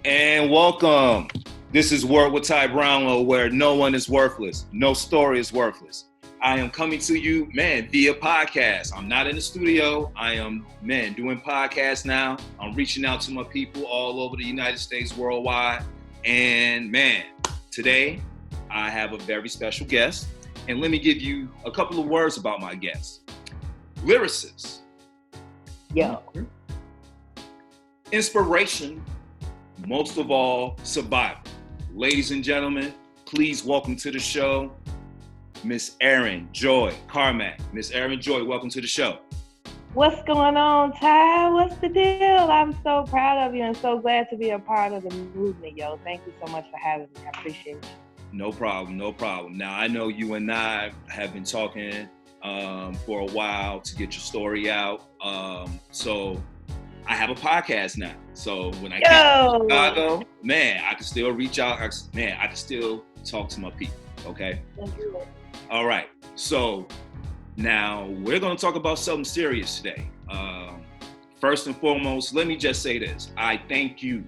And welcome. This is Word With Ty Brownlow, where no one is worthless. No story is worthless. I am coming to you, via podcast. I'm not in the studio. I am, doing podcasts now. I'm reaching out to my people all over the United States, worldwide. And, today I have a very special guest. And let me give you a couple of words about my guest. Lyricist. Yo. Inspiration. Most of all, survivor. Ladies and gentlemen, please welcome to the show, Miss Erinjoi Carmack. Miss Erinjoi, welcome to the show. What's going on, Ty? What's the deal? I'm so proud of you and so glad to be a part of the movement, yo. Thank you so much for having me. I appreciate it. No problem. Now, I know you and I have been talking for a while to get your story out. So I have a podcast now. So when I came to Chicago, I can still reach out. I can still talk to my people, okay? All right. So now we're going to talk about something serious today. First and foremost, let me just say this. I thank you,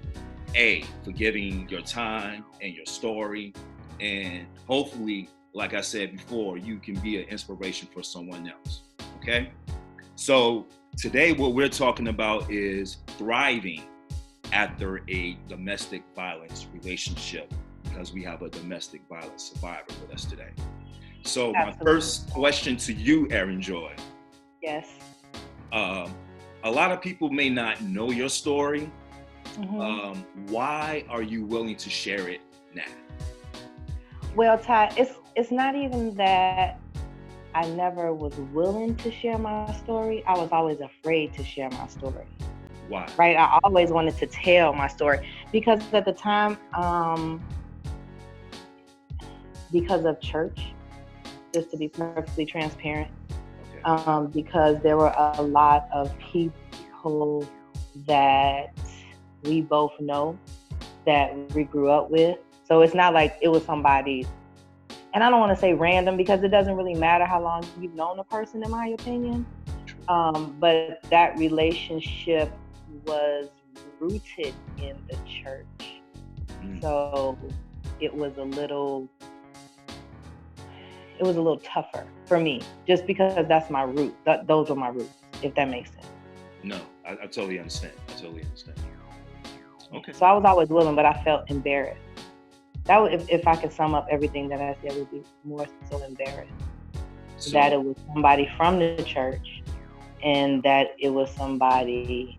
for giving your time and your story. And hopefully, like I said before, you can be an inspiration for someone else, okay? So today, what we're talking about is thriving after a domestic violence relationship, because we have a domestic violence survivor with us today. So my first question to you, Erinjoi. Yes. A lot of people may not know your story. Mm-hmm. Why are you willing to share it now? Well, Ty, it's not even that I never was willing to share my story. I was always afraid to share my story. Why? Right? I always wanted to tell my story because at the time, because of church, just to be perfectly transparent, because there were a lot of people that we both know that we grew up with. So it's not like it was somebody, and I don't want to say random because it doesn't really matter how long you've known a person, in my opinion. But that relationship was rooted in the church. So it was a little tougher for me, just because that's my root. Those were my roots, if that makes sense. No, I totally understand. Okay. So I was always willing, but I felt embarrassed. That would, if I could sum up everything that I said, would be more so embarrassed. That it was somebody from the church, and that it was somebody,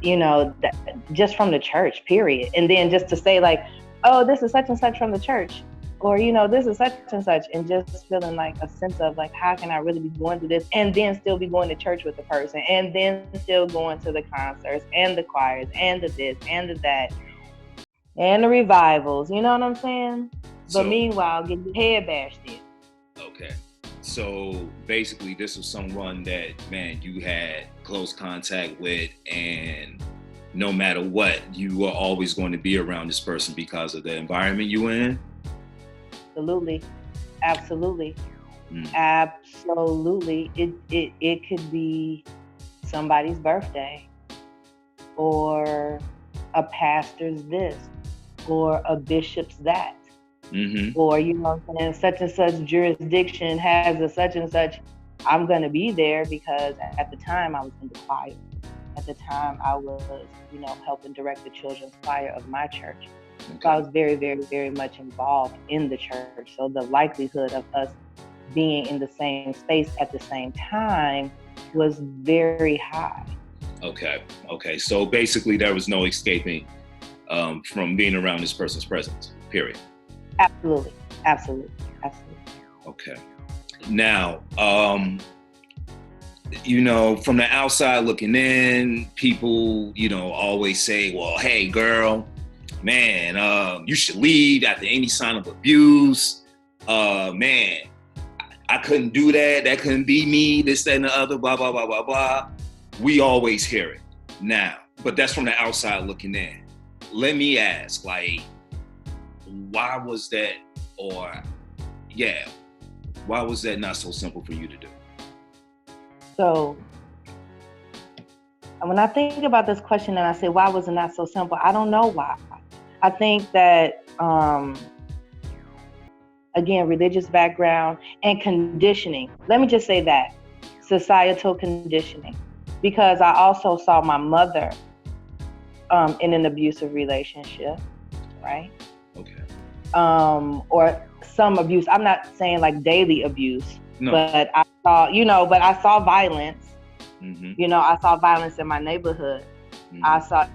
that just from the church, period. And then just to say like, oh, this is such and such from the church, or, this is such and such, and just feeling like a sense of like, how can I really be going through this and then still be going to church with the person, and then still going to the concerts and the choirs and the this and the that and the revivals, you know what I'm saying? But meanwhile, get your head bashed in. Okay. So basically this was someone that, you had close contact with, and no matter what, you were always going to be around this person because of the environment you were in? Absolutely. Absolutely. It could be somebody's birthday, or a pastor's this, or a bishop's that, or such and such jurisdiction has a such and such. I'm gonna be there because at the time I was in the choir. At the time I was, helping direct the children's choir of my church. Okay. So I was very, very, very much involved in the church. So the likelihood of us being in the same space at the same time was very high. Okay. So basically there was no escaping from being around this person's presence, period. Absolutely. Okay. Now, from the outside looking in, people, always say, well, hey, girl, you should leave after any sign of abuse. I couldn't do that. That couldn't be me, this, that, and the other, blah, blah, blah, blah, blah. We always hear it now, but that's from the outside looking in. Let me ask, why was that, why was that not so simple for you to do? So, when I think about this question and I say, why was it not so simple? I don't know why. I think that, again, religious background and conditioning. Let me just say that. Societal conditioning. Because I also saw my mother in an abusive relationship, right? Okay. Or some abuse. I'm not saying like daily abuse, no. But I saw violence. Mm-hmm. I saw violence in my neighborhood. Mm-hmm. I saw,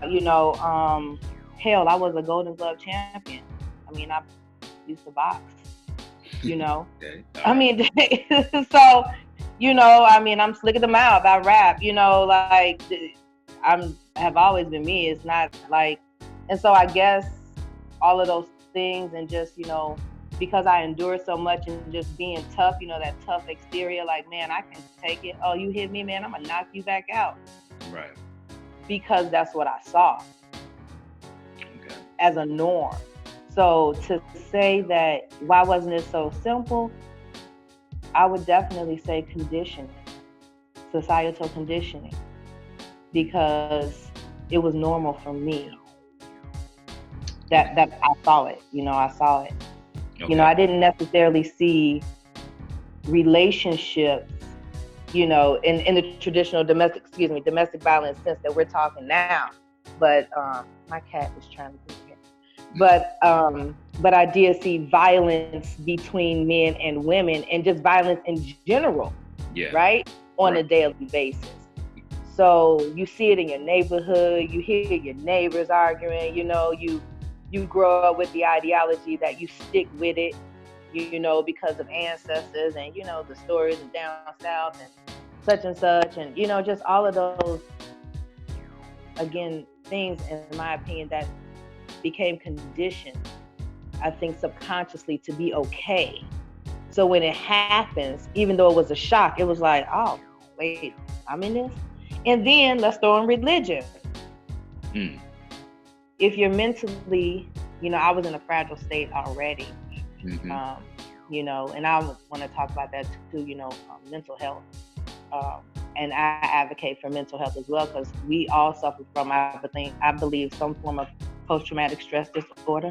hell, I was a Golden Glove champion. I mean, I used to box, Okay. I mean, so, I'm slick of the mouth. I rap, like have always been me. It's not like, and so I guess all of those things and just, because I endured so much and just being tough, that tough exterior, like, man, I can take it. Oh, you hit me, man, I'm gonna knock you back out. Right. Because that's what I saw as a norm. So to say that, why wasn't it so simple? I would definitely say conditioning, societal conditioning, because it was normal for me. That I saw it, I saw it. Okay. I didn't necessarily see relationships, in the traditional domestic violence sense that we're talking now. But my cat is trying to get here. But I did see violence between men and women and just violence in general, right? On a daily basis. So you see it in your neighborhood, you hear your neighbors arguing, you grow up with the ideology that you stick with it, because of ancestors and, the stories of down south and such, and, just all of those, again, things, in my opinion, that became conditioned, I think, subconsciously to be okay. So when it happens, even though it was a shock, it was like, oh, wait, I'm in this? And then let's throw in religion. If you're mentally, I was in a fragile state already, mm-hmm. And I want to talk about that too, mental health. And I advocate for mental health as well, because we all suffer from, I believe, some form of post-traumatic stress disorder.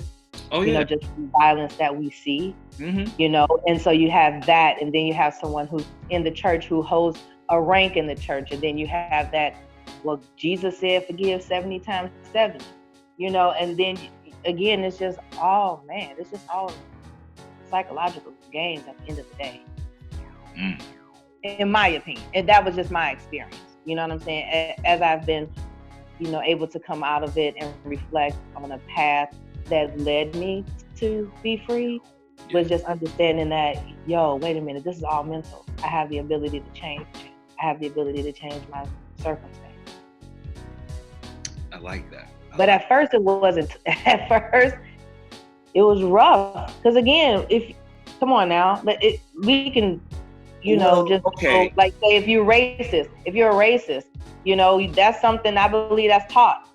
Oh, yeah. Just violence that we see, mm-hmm. And so you have that, and then you have someone who's in the church who holds a rank in the church, and then you have that, well, Jesus said forgive 70 times 70, and then again, it's just all psychological games at the end of the day. In my opinion, and that was just my experience. You know what I'm saying? As I've been, able to come out of it and reflect on a path that led me to be free, was just understanding that, wait a minute, this is all mental. I have the ability to change. I have the ability to change my circumstance. I like that. But at first it wasn't. At first it was rough. Because again, come on now, we can, okay. Like say if you're a racist, that's something I believe that's taught,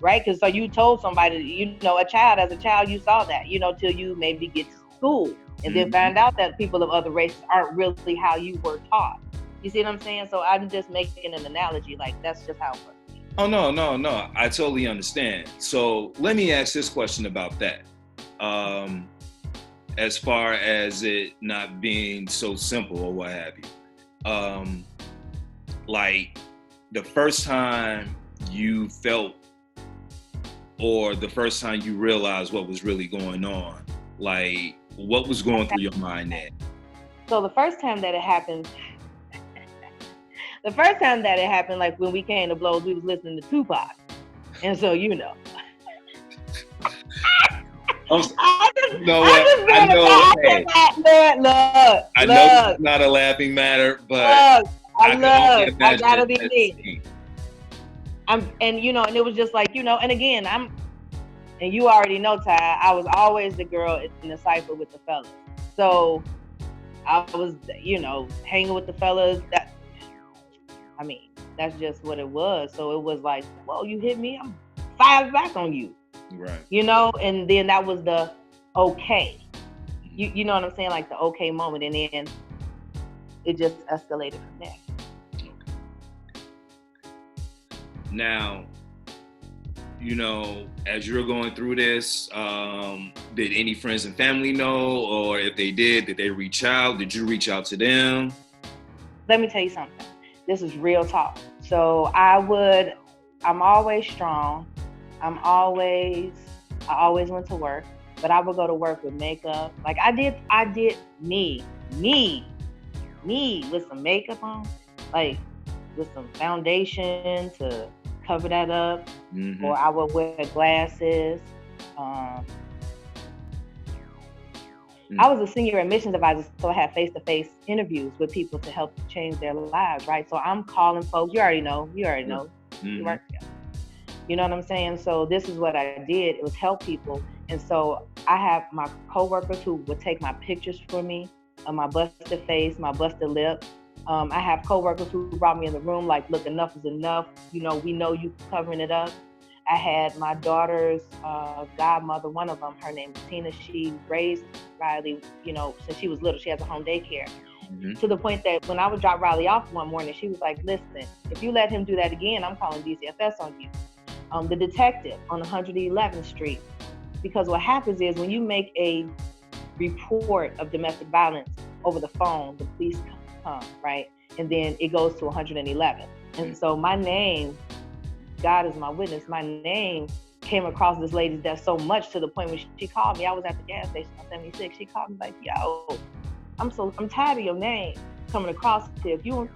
right? Because so you told somebody, a child, you saw that, till you maybe get to school and then find out that people of other races aren't really how you were taught. You see what I'm saying? So I'm just making an analogy, like that's just how it works. Oh, no. I totally understand. So let me ask this question about that. As far as it not being so simple or what have you. Like the first time you felt, or the first time you realized what was really going on, like what was going through your mind then? So the first time that it happened, like when we came to blows, we was listening to Tupac. And so, I know it's not a laughing matter, but I gotta be me. And it was just like, and again, and you already know, Ty, I was always the girl in the cypher with the fellas. So I was, hanging with the fellas. That's just what it was. So it was like, whoa, you hit me, I'm five back on you. Right. And then that was the okay. You know what I'm saying? Like the okay moment. And then it just escalated from there. Now, as you're going through this, did any friends and family know? Or if they did they reach out? Did you reach out to them? Let me tell you something. This is real talk. So I'm always strong. I always went to work, but I would go to work with makeup. Like I did me with some makeup on, like with some foundation to cover that up. Mm-hmm. Or I would wear glasses. I was a senior admissions advisor, so I had face-to-face interviews with people to help change their lives, right? So I'm calling folks. You already know. Mm-hmm. You work together. You know what I'm saying? So this is what I did. It was help people. And so I have my coworkers who would take my pictures for me, my busted face, my busted lip. I have coworkers who brought me in the room like, look, enough is enough. We know you covering it up. I had my daughter's godmother, one of them, her name is Tina. She raised Riley, since she was little. She has a home daycare. Mm-hmm. To the point that when I would drop Riley off one morning, she was like, listen, if you let him do that again, I'm calling DCFS on you. The detective on 111th Street. Because what happens is when you make a report of domestic violence over the phone, the police come, right? And then it goes to 111. And so my name, God is my witness, my name came across this lady's desk so much to the point when she called me. I was at the gas station on 76. She called me like, yo, I'm tired of your name coming across here. If you're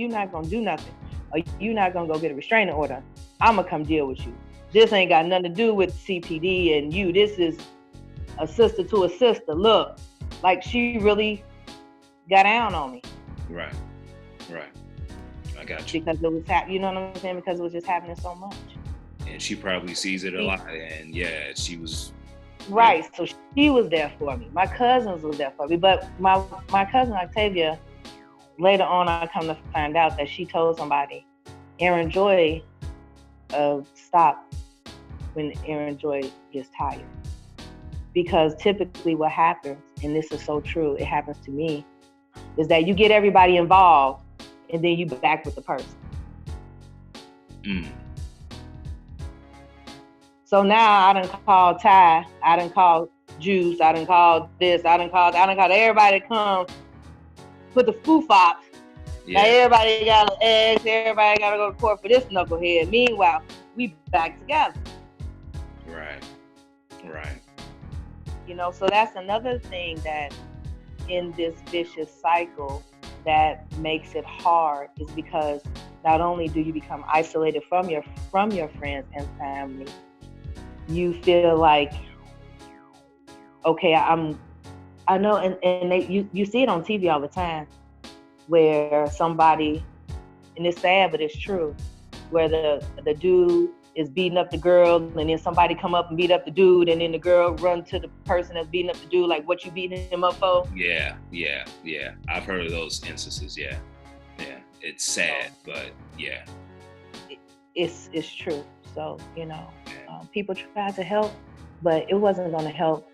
not gonna do nothing, or you're not gonna go get a restraining order, I'm gonna come deal with you. This ain't got nothing to do with CPD and you. This is a sister to a sister. Look, like she really got down on me. Right. I got you. Because it was you know what I'm saying? Because it was just happening so much. And she probably sees it a lot. And yeah, she was. Right. So she was there for me. My cousins was there for me. But my cousin Octavia, later on, I come to find out that she told somebody, Erinjoi, stop when Erinjoi gets tired. Because typically what happens, and this is so true, it happens to me, is that you get everybody involved and then you back with the person. So now I done called Ty, I done called Juice, I done called this, I done called everybody to come put the foof-ops. Yeah. Now everybody got eggs, everybody got to go to court for this knucklehead. Meanwhile, we back together. Right. So that's another thing that in this vicious cycle that makes it hard is because not only do you become isolated from your friends and family, you feel like, okay, I know, and you see it on TV all the time, where somebody, and it's sad but it's true, where the dude is beating up the girl, and then somebody come up and beat up the dude, and then the girl run to the person that's beating up the dude, like, what you beating him up for? Yeah. I've heard of those instances. Yeah. It's sad, but yeah. It's true. So, people try to help, but it wasn't going to help.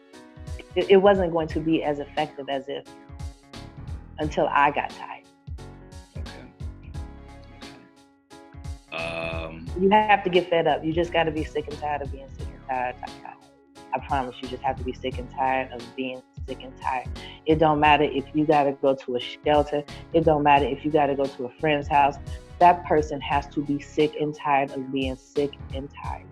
It wasn't going to be as effective as if until I got tired. You have to get fed up. You just got to be sick and tired of being sick and tired. I promise you just have to be sick and tired of being sick and tired. It don't matter if you got to go to a shelter. It don't matter if you got to go to a friend's house. That person has to be sick and tired of being sick and tired.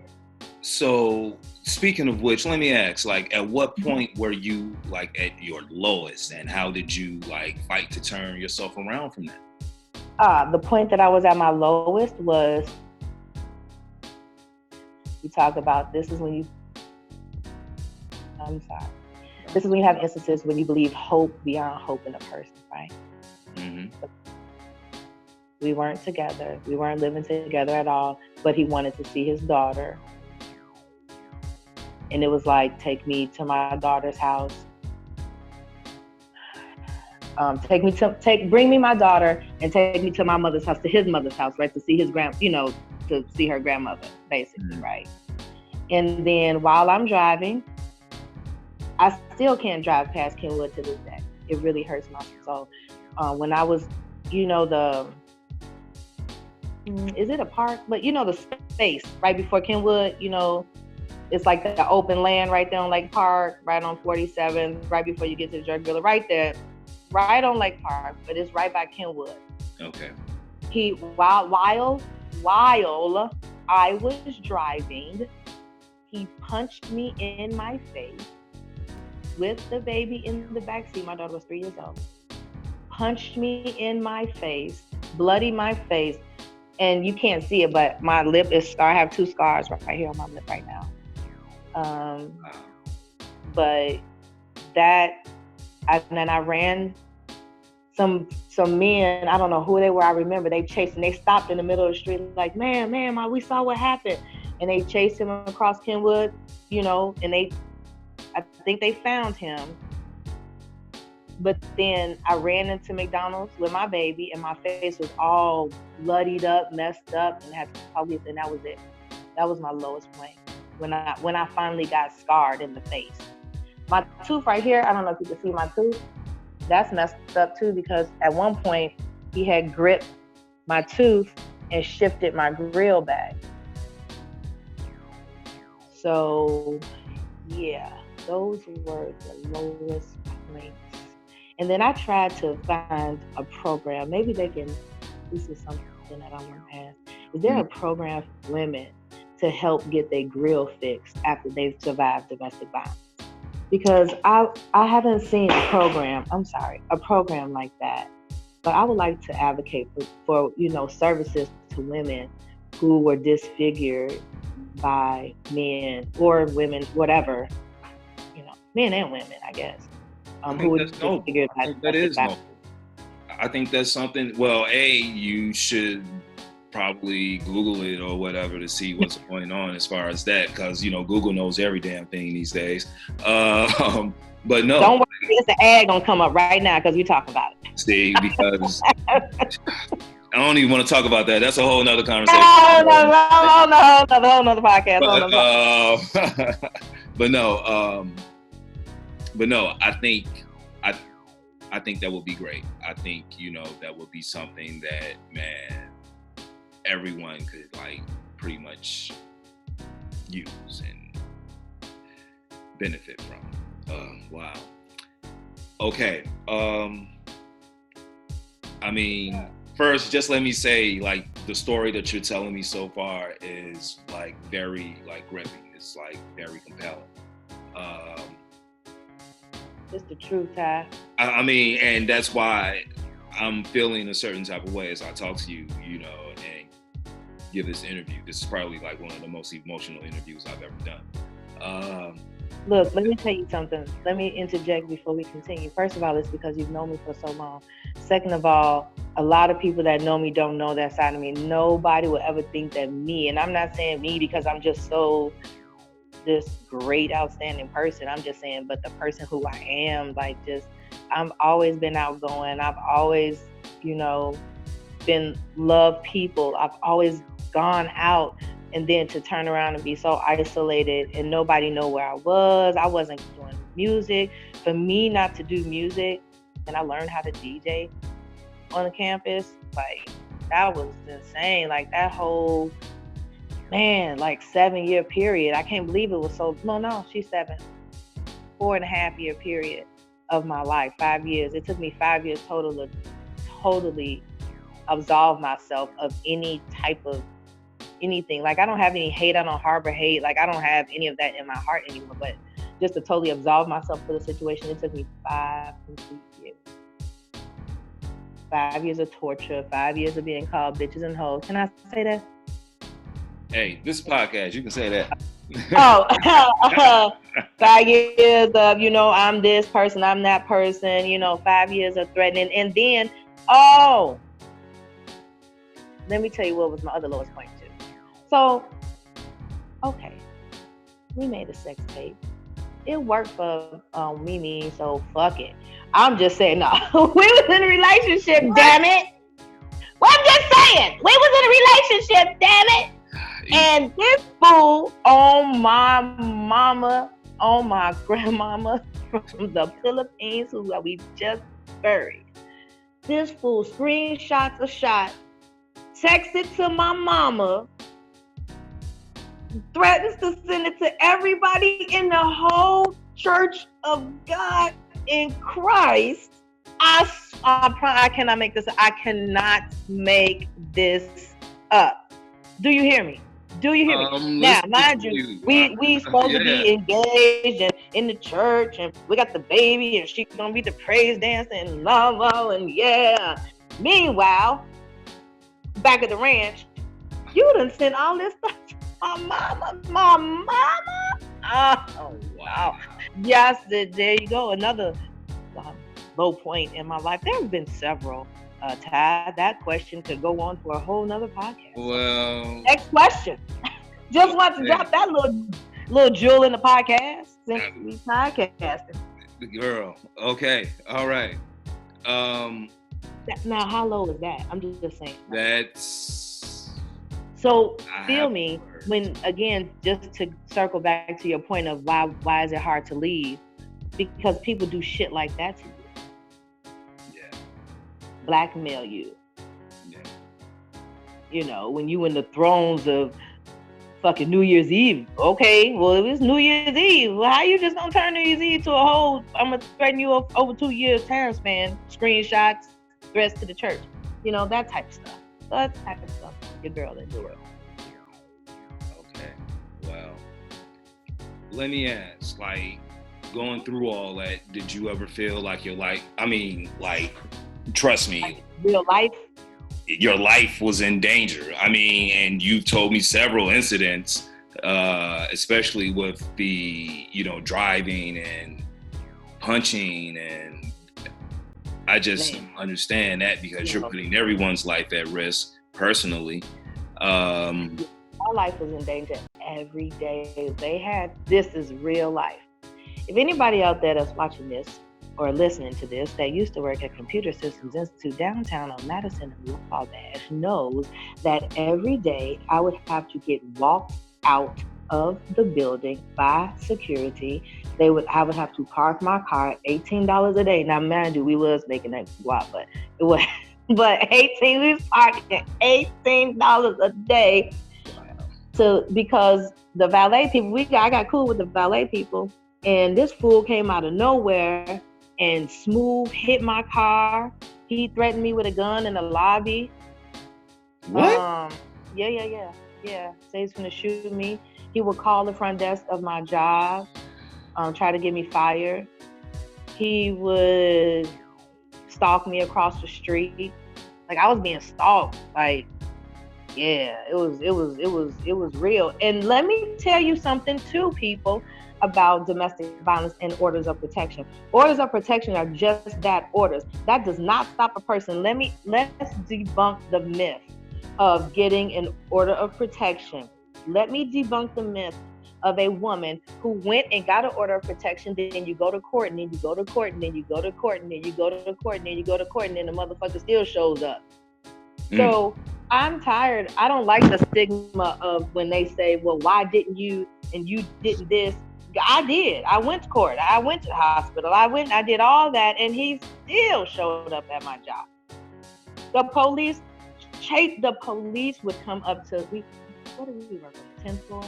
So speaking of which, let me ask, like, at what point were you like at your lowest, and how did you like fight to turn yourself around from that? The point that I was at my lowest was, you talk about, this is when you have instances when you believe hope beyond hope in a person, right? Mm-hmm. We weren't together. We weren't living together at all, but he wanted to see his daughter. And it was like, take me to my daughter's house. Bring me my daughter and take me to my mother's house, to his mother's house, right? To see his to see her grandmother, basically, right? And then while I'm driving, I still can't drive past Kenwood to this day. It really hurts my soul. When I was, is it a park? But the space right before Kenwood, it's like the open land right there on Lake Park, right on 47, right before you get to the Jerk Griller, right there, right on Lake Park, but it's right by Kenwood. Okay. While I was driving, he punched me in my face with the baby in the backseat. My daughter was 3 years old. Punched me in my face, bloody my face, and you can't see it, but my lip is scarred. I have 2 scars right here on my lip right now. But and then I ran some men, I don't know who they were, I remember they chased, and they stopped in the middle of the street like, man, we saw what happened. And they chased him across Kenwood, and I think they found him. But then I ran into McDonald's with my baby, and my face was all bloodied up, messed up, and had police, and that was it. That was my lowest point. When I finally got scarred in the face. My tooth right here, I don't know if you can see my tooth, that's messed up too, because at one point he had gripped my tooth and shifted my grill back. So yeah, those were the lowest points. And then I tried to find a program. Maybe this is something that I want to ask. Is there a program for women to help get their grill fixed after they've survived domestic violence? Because I haven't seen a program like that. But I would like to advocate for services to women who were disfigured by men or women, whatever, men and women, I guess. Who were disfigured by domestic violence. I think that's something, well, you should probably Google it or whatever to see what's going on as far as that, because Google knows every damn thing these days. But no, don't worry, it's an ad gonna come up right now because we talk about it. See, because I don't even want to talk about that. That's a whole nother conversation. No, a whole nother podcast. But no, I think that would be great. I think that would be something that, man, everyone could pretty much use and benefit from. Wow. Okay. First, just let me say, the story that you're telling me so far is very gripping. It's very compelling. It's the truth, Ty. And that's why I'm feeling a certain type of way as I talk to you, and give this interview. This is probably one of the most emotional interviews I've ever done. Look, let me tell you something. Let me interject before we continue. First of all, it's because you've known me for so long. Second of all, a lot of people that know me don't know that side of me. Nobody will ever think that me, and I'm not saying me because I'm just so this great, outstanding person. I'm just saying, but the person who I am, I've always been outgoing. I've always, been loved people. I've always gone out, and then to turn around and be so isolated and nobody know where I was. I wasn't doing music. For me not to do music, and I learned how to DJ on the campus, that was insane. That whole 7-year period. I can't believe it was so, no, she's 7. 4.5-year period of my life, 5 years. It took me 5 years total to totally absolve myself of any type of anything. I don't have any hate. I don't harbor hate. I don't have any of that in my heart anymore. But just to totally absolve myself for the situation, it took me 5 complete years. 5 years of torture, 5 years of being called bitches and hoes. Can I say that? Hey, this is a podcast. You can say that. 5 years of, I'm this person, I'm that person, 5 years of threatening. And then, let me tell you what was my other lowest point too. So, okay, we made a sex tape. It worked for Mimi, so fuck it. I'm just saying, no. We was in a relationship, damn it. Well, I'm just saying, we was in a relationship, damn it. And this fool on my mama, on my grandmama from the Philippines, who we just buried. This fool screenshots a shot, texts it to my mama, threatens to send it to everybody in the whole Church of God in Christ. I cannot make this up. I cannot make this up. Do you hear me? Do you hear me? Now, mind you, we supposed to be engaged and in the church, and we got the baby, and she's gonna be the praise dancer and love, and yeah. Meanwhile, back at the ranch, you done sent all this stuff to my mama. Oh wow. Yes, there you go. Another low point in my life. There have been several. Ty, that question could go on for a whole nother podcast. Well, next question. Just want to drop that little jewel in the podcast since we podcasting. Girl, okay, all right. Now, how low is that? I'm just saying. That's. So feel me when, again, just to circle back to your point of why is it hard to leave? Because people do shit like that to you. Yeah. Blackmail you. Yeah. You know, when you in the thrones of fucking New Year's Eve. Okay, well, it was New Year's Eve. Well, how you just gonna turn New Year's Eve to a whole, I'm gonna threaten you over 2 years time span, screenshots, threats to the church. You know, that type of stuff. That type of stuff. Your girl didn't do it. Okay, well, let me ask, like, going through all that, did you ever feel like trust me. Like real life? Your life was in danger. I mean, and you've told me several incidents, especially with the, driving and punching, and I just understand that because you're putting everyone's life at risk personally. My life was in danger every day. This is real life. If anybody out there that's watching this or listening to this that used to work at Computer Systems Institute downtown on Madison and Wabash knows that every day I would have to get walked out of the building by security. I would have to park my car at $18 a day. Now, mind you, we was making that guap, but it was, we was parking $18 a day because the valet people, I got cool with the valet people, and this fool came out of nowhere and smooth hit my car. He threatened me with a gun in the lobby. What? Yeah. Say he's gonna shoot me. He would call the front desk of my job, try to get me fired. He would stalk me across the street. Like I was being stalked. Like, yeah, it was real. And let me tell you something too, people, about domestic violence and orders of protection. Orders of protection are just that, orders. That does not stop a person. Let's debunk the myth of getting an order of protection. Let me debunk the myth of a woman who went and got an order of protection, then you go to court, and then you go to court, and then you go to court, and then you go to court, and then you go to court, and then the motherfucker still shows up. So I'm tired. I don't like the stigma of when they say, well, why didn't you, and you didn't this. I did. I went to court. I went to the hospital. I did all that, and he still showed up at my job. The police would come up to, what did we work on, the 10th floor?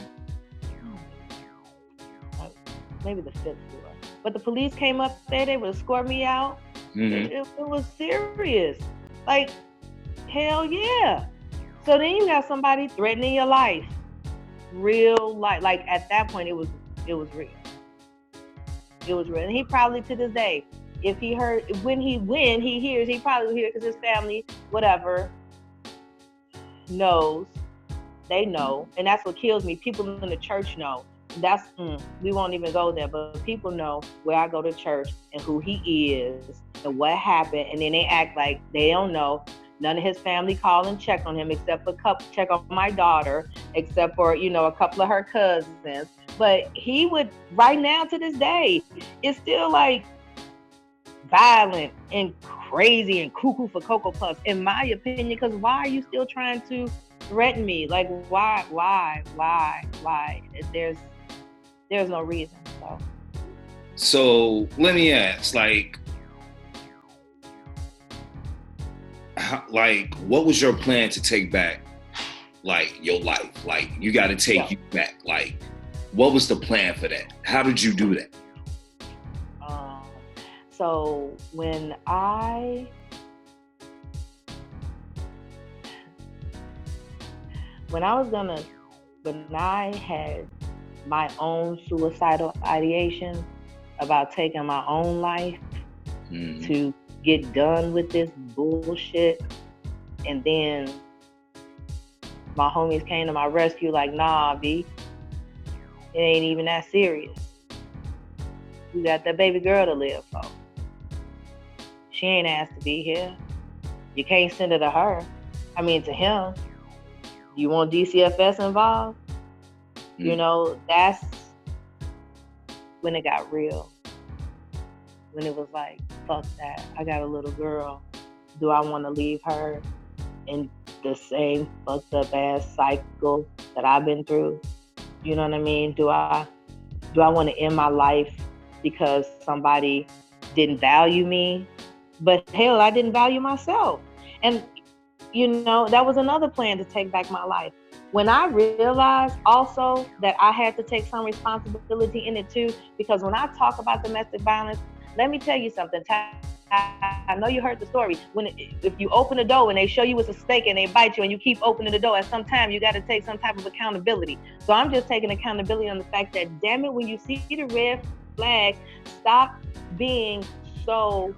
Maybe the 5th floor. But the police came up there, they would escort me out. Mm-hmm. It was serious. Like, hell yeah. So then you have somebody threatening your life. Real life. Like at that point, it was real. It was real. And he probably to this day, if he heard, when he hears, he probably will hear because his family, whatever, knows. They know. And that's what kills me. People in the church know. That's, we won't even go there, but people know where I go to church and who he is and what happened. And then they act like they don't know. None of his family call and check on him except for check on my daughter, except for, a couple of her cousins. But he would, right now to this day, it's still like violent and crazy and cuckoo for Cocoa Puffs, in my opinion, because why are you still trying to threaten me? Like, why? There's no reason. So let me ask, like, like, what was your plan to take back, like, your life? Like, you got to take you back. Like, what was the plan for that? How did you do that? So when I had my own suicidal ideation about taking my own life to get done with this bullshit, and then my homies came to my rescue like, nah, B, it ain't even that serious. You got that baby girl to live for. She ain't asked to be here. You can't send it to her. I mean, to him. You want DCFS involved? You know, that's when it got real. When it was like, fuck that. I got a little girl. Do I want to leave her in the same fucked up ass cycle that I've been through? You know what I mean? Do I want to end my life because somebody didn't value me? But hell, I didn't value myself. And, you know, that was another plan to take back my life. When I realized also that I had to take some responsibility in it too, because when I talk about domestic violence, let me tell you something. I know you heard the story. If you open the door and they show you it's a snake and they bite you and you keep opening the door, at some time you got to take some type of accountability. So I'm just taking accountability on the fact that, damn it, when you see the red flag, stop being so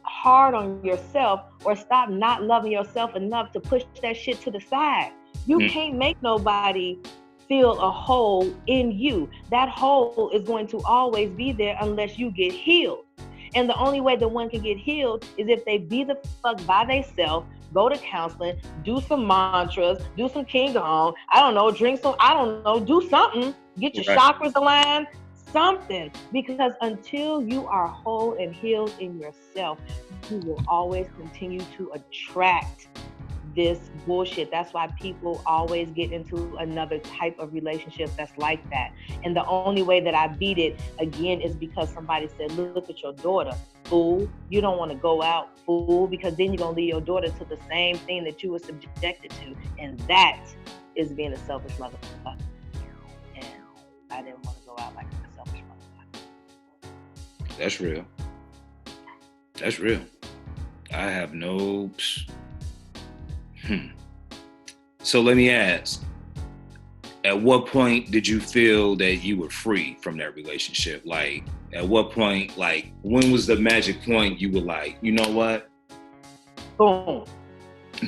hard on yourself, or stop not loving yourself enough to push that shit to the side. You can't make nobody feel a hole in you. That hole is going to always be there unless you get healed. And the only way that one can get healed is if they be the fuck by themselves, go to counseling, do some mantras, do some Qigong, I don't know, drink some, I don't know, do something, get your chakras aligned, something. Because until you are whole and healed in yourself, you will always continue to attract this bullshit. That's why people always get into another type of relationship that's like that. And the only way that I beat it again is because somebody said, look at your daughter, fool. You don't want to go out, fool, because then you're going to lead your daughter to the same thing that you were subjected to. And that is being a selfish motherfucker. And I didn't want to go out like a selfish motherfucker. That's real. That's real. I have no... So let me ask, at what point did you feel that you were free from that relationship? Like, at what point, like, when was the magic point you were like, you know what? Boom.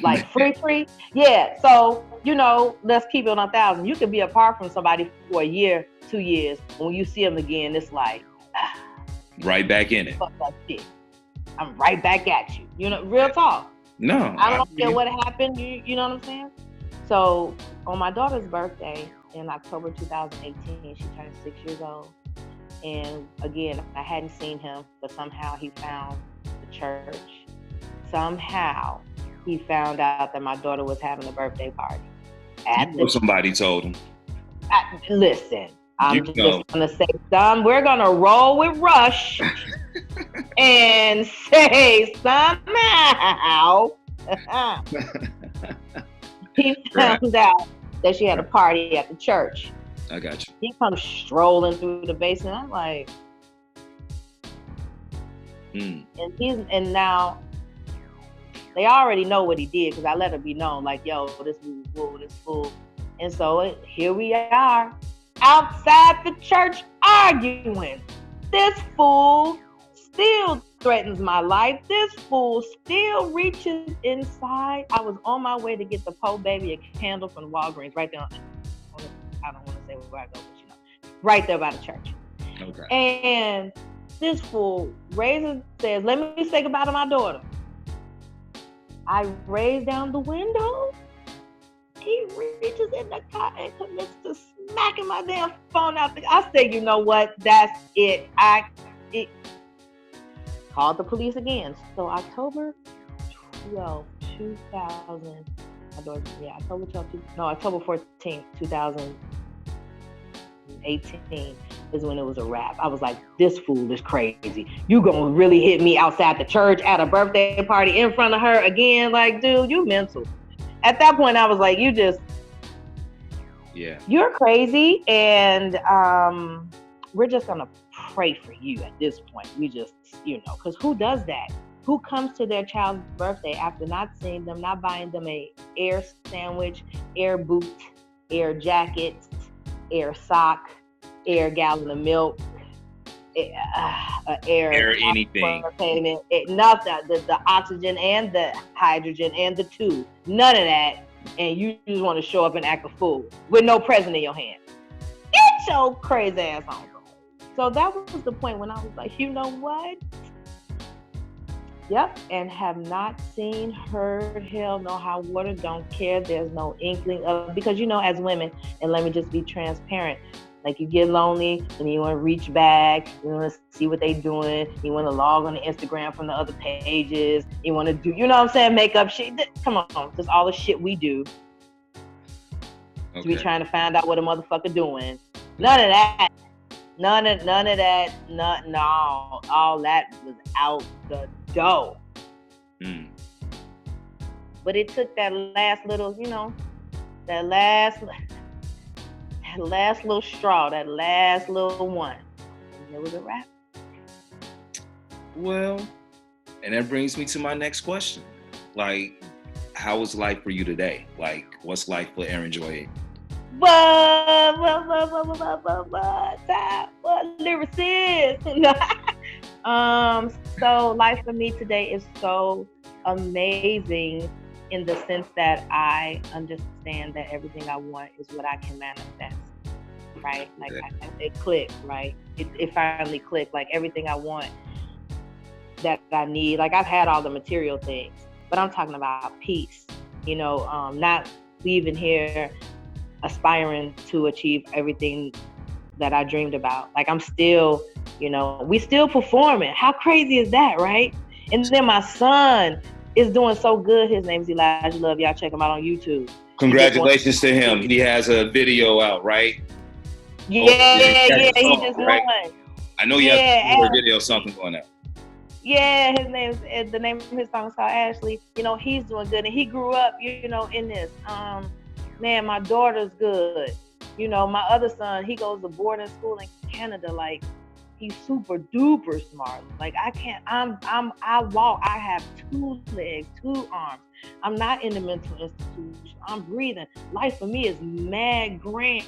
Like, free? Yeah. So, you know, let's keep it on 1,000. You could be apart from somebody for a year, 2 years. When you see them again, it's like, right back in it. Fuck that shit. I'm right back at you. You know, real talk. No. I don't care what happened. You know what I'm saying? So on my daughter's birthday in October 2018, she turned 6 years old. And again, I hadn't seen him, but somehow he found the church. Somehow he found out that my daughter was having a birthday party. Somebody told him. Listen, I'm just going to say, son, we're going to roll with Rush and say somehow he found out that she had a party at the church. I got you. He comes strolling through the basement. I'm like, and now they already know what he did because I let it be known, like, yo, this fool. And so here we are outside the church arguing. This fool still threatens my life. This fool still reaches inside. I was on my way to get the po baby a candle from Walgreens right there. I don't want to say where I go, but you know, right there by the church. Okay. And this fool raises, says, let me say goodbye to my daughter. I raise down the window. He reaches in the car and commits to smacking my damn phone out. I said, you know what? That's it. It called the police again. So October 12, 2000. October 14, 2018. is when it was a wrap. I was like, this fool is crazy. You gonna really hit me outside the church at a birthday party in front of her again? Like, dude, you mental. At that point, I was like, you're crazy. And we're just gonna pray for you at this point. We just, because who does that? Who comes to their child's birthday after not seeing them, not buying them a air sandwich, air boot, air jacket, air sock, air gallon of milk, air anything, nothing, the oxygen and the hydrogen and the tube, none of that, and you just want to show up and act a fool with no present in your hand. Get your crazy ass on. So that was the point when I was like, you know what? Yep, and have not seen, heard, hell, no high water, don't care. There's no inkling of, because as women, and let me just be transparent, like you get lonely and you want to reach back, you want to see what they doing, you want to log on to Instagram from the other pages, you want to do, makeup shit. Come on, just all the shit we do to be trying to find out what a motherfucker doing. None of that. None of that. No, all that was out the door. But it took that last little, that last little straw, that last little one. And it was a wrap. Well, and that brings me to my next question. Like, how is life for you today? Like, what's life for Erinjoi? What lyricist? So life for me today is so amazing in the sense that I understand that everything I want is what I can manifest, right? Like it clicked, right? It finally clicked. Like everything I want that I need. Like I've had all the material things, but I'm talking about peace. Not leaving here aspiring to achieve everything that I dreamed about. Like I'm still, we still performing. How crazy is that, right? And then my son is doing so good. His name's Elijah Love. Y'all check him out on YouTube. Congratulations to him. He has a video out, right? Yeah, he just won. I know you have a video, something going out. Yeah, the name of his song is called Ashley. He's doing good, and he grew up, in this. Man, my daughter's good. My other son, he goes to boarding school in Canada. Like, he's super duper smart. Like, I walk. I have 2 legs, 2 arms. I'm not in the mental institution. I'm breathing. Life for me is mad grand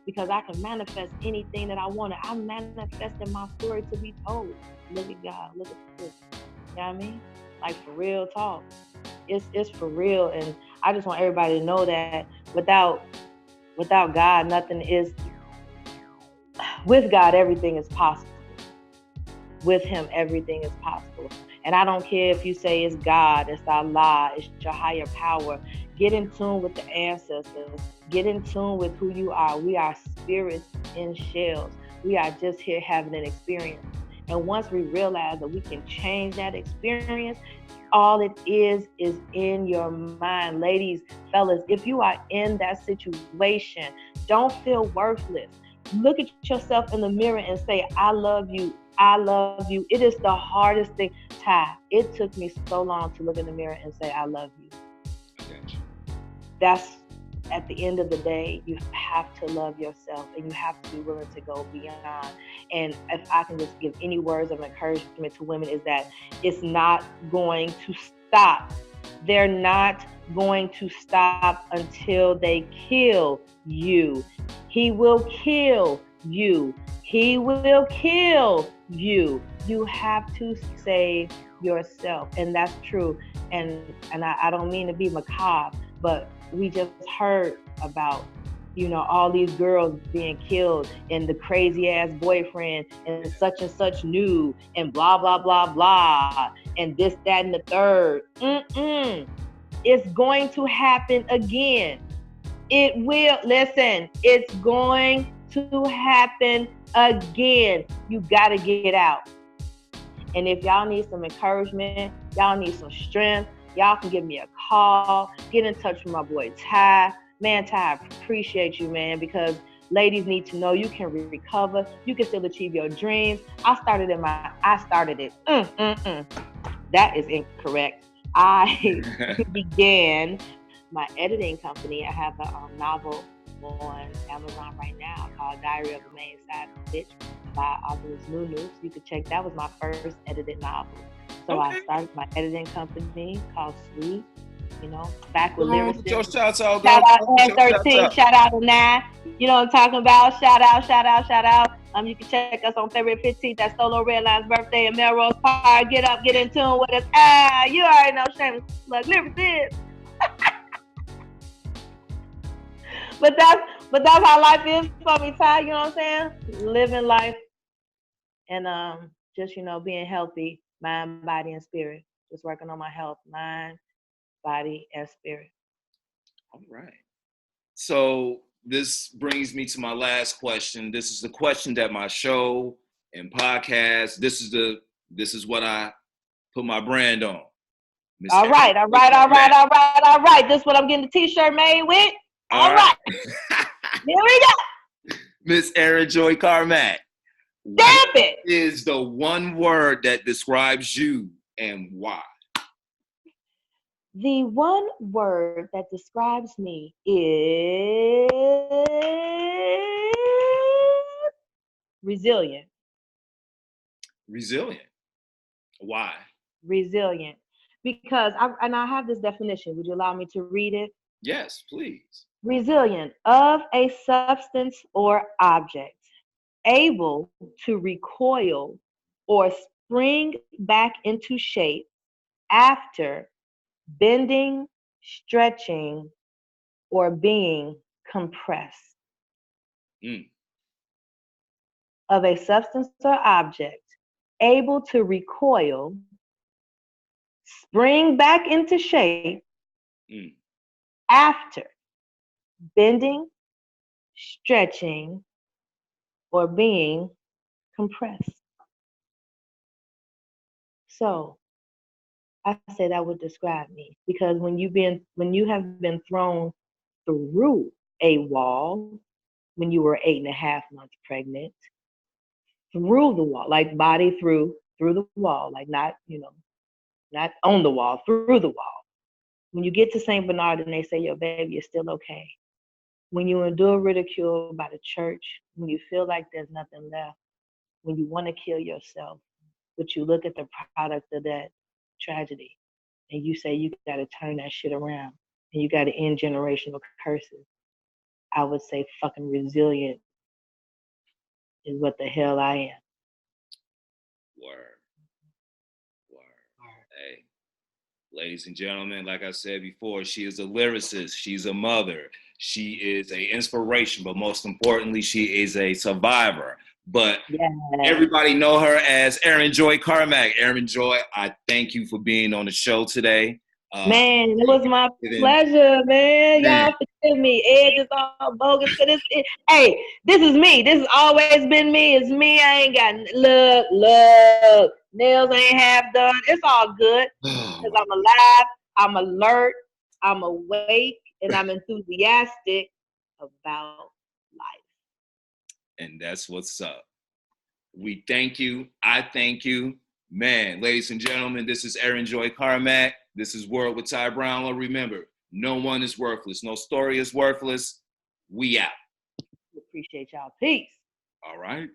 because I can manifest anything that I want. I'm manifesting my story to be told. Look at God. Look at this. You know what I mean? Like, for real talk. It's for real, and I just want everybody to know that without God, nothing is. With God, everything is possible. With Him, everything is possible. And I don't care if you say it's God, it's Allah, it's your higher power. Get in tune with the ancestors. Get in tune with who you are. We are spirits in shells. We are just here having an experience. And once we realize that we can change that experience, all it is in your mind. Ladies, fellas, if you are in that situation, don't feel worthless. Look at yourself in the mirror and say, I love you. I love you. It is the hardest thing. Ty, it took me so long to look in the mirror and say, I love you. That's, at the end of the day, you have to love yourself and you have to be willing to go beyond. And if I can just give any words of encouragement to women, is that it's not going to stop. They're not going to stop until they kill you. He will kill you. He will kill you. You have to save yourself. And that's true. And I don't mean to be macabre, but we just heard about, all these girls being killed and the crazy ass boyfriend and such knew and blah, blah, blah, blah. And this, that, and the third. It's going to happen again. It will. Listen, it's going to happen again. You got to get out. And if y'all need some encouragement, y'all need some strength, y'all can give me a call. Get in touch with my boy Ty. Man, Ty, I appreciate you, man, because Ladies need to know you can recover. You can still achieve your dreams. I started it. That is incorrect. I began my editing company. I have a novel on Amazon right now called Diary of a Main Side Bitch by author Nunu. So you could check. That was my first edited novel. So I started my editing company called Sweet. You know, back with lyricism. Shout out N13. Shout out to 9. You know what I'm talking about? Shout out. You can check us on February 15th at Solo Redline's birthday in Melrose Park. Get up, get in tune with us. You already know shameless plug lyricism. But that's how life is for me, Ty. You know what I'm saying? Living life and just being healthy, mind, body, and spirit. Just working on my health, mind, body, and spirit. All right. So this brings me to my last question. This is the question that my show and podcast. This is what I put my brand on. All right. This is what I'm getting the T-shirt made with. All right. Here we go. Miss Erinjoi Carmack. Damn it! Is the one word that describes you and why? The one word that describes me is resilient. Resilient. Why? Resilient. Because I have this definition. Would you allow me to read it? Yes, please. Resilient, of a substance or object, able to recoil or spring back into shape after bending, stretching, or being compressed. Of a substance or object, able to recoil, spring back into shape after bending, stretching, or being compressed. So I say that would describe me, because when you have been thrown through a wall when you were 8.5 months pregnant, through the wall, like body through the wall, like not on the wall, through the wall. When you get to St. Bernard and they say your baby is still okay, when you endure ridicule by the church, when you feel like there's nothing left, when you want to kill yourself, but you look at the product of that tragedy and you say you got to turn that shit around and you got to end generational curses, I would say fucking resilient is what the hell I am. Word. Hey, ladies and gentlemen, like I said before, she is a lyricist. She's a mother. She is an inspiration, but most importantly, she is a survivor. But everybody know her as Erinjoi Carmack. Erinjoi, I thank you for being on the show today. Man, it was my pleasure, man. Y'all forgive me. Ed is all bogus. Hey, this is me. This has always been me. It's me. I ain't got look. Nails ain't half done. It's all good because I'm alive. I'm alert. I'm awake, and I'm enthusiastic about life. And that's what's up. We thank you. I thank you. Man, ladies and gentlemen, this is Erinjoi Carmack. This is Word with Ty Brownlow. Remember, no one is worthless. No story is worthless. We out. Appreciate y'all. Peace. All right.